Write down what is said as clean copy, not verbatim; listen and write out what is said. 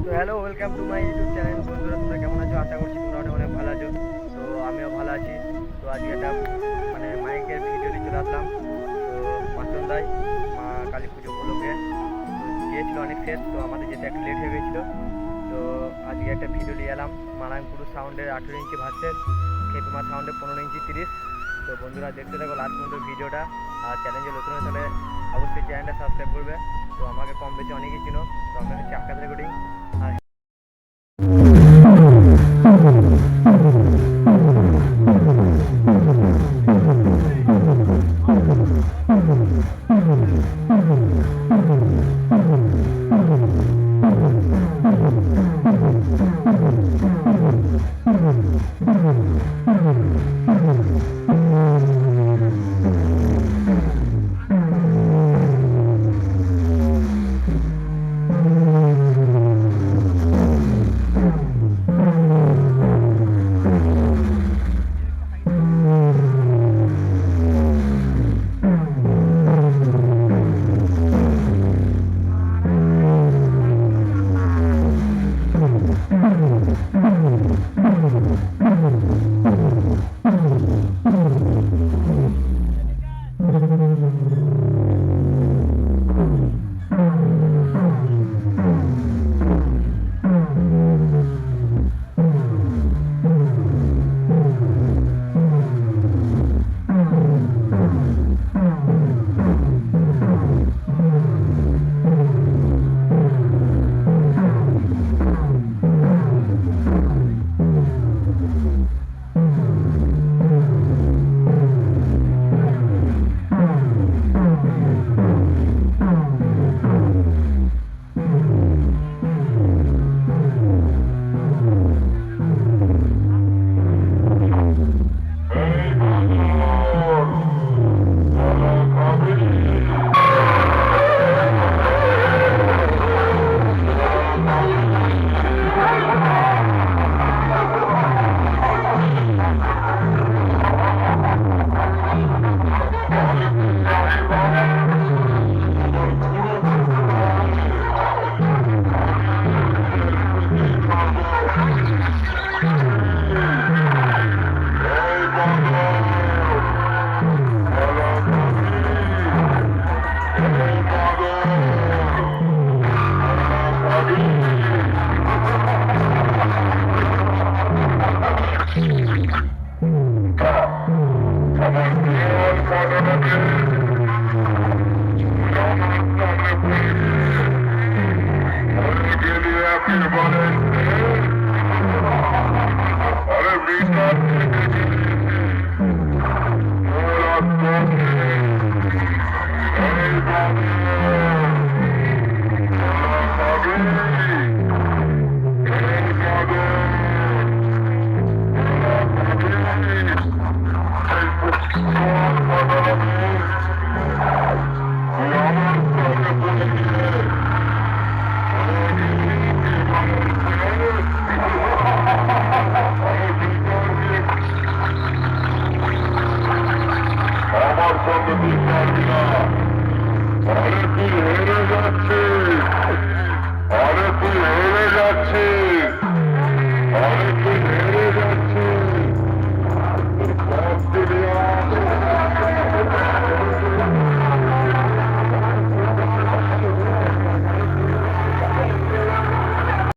তো hello, welcome to my YouTube channel. বন্ধুরা, তোমরা কেমন আছো? আশা করছি তোমরা অনেক অনেক ভালো আছো। তো আমিও ভালো আছি। তো আজকে একটা মাইকের ভিডিও নিয়ে চলে আসলাম। তো মাচন্দায় মা কালী পুজো উপলক্ষে তো গিয়েছিলো অনেক সেট, তো আমাদের যেতে একটু লেট হয়ে গেছিলো। তো আজকে একটা ভিডিও নিয়ে এলাম মারাংপুর সাউন্ডের 18 ইঞ্চি ভার্সেস খেপিমা সাউন্ডের 15 ইঞ্চি 30। তো বন্ধুরা, দেখতে থাকো লাস্ট পর্যন্ত ভিডিওটা। আর চ্যানেলে নতুন হয়ে তাহলে অবশ্যই চ্যানেলটা সাবস্ক্রাইব করবে। তো আমাকে কম বেশি অনেকেই চিনো। তো আমি হচ্ছে আকাশ রেকর্ডিং। আর Everybody.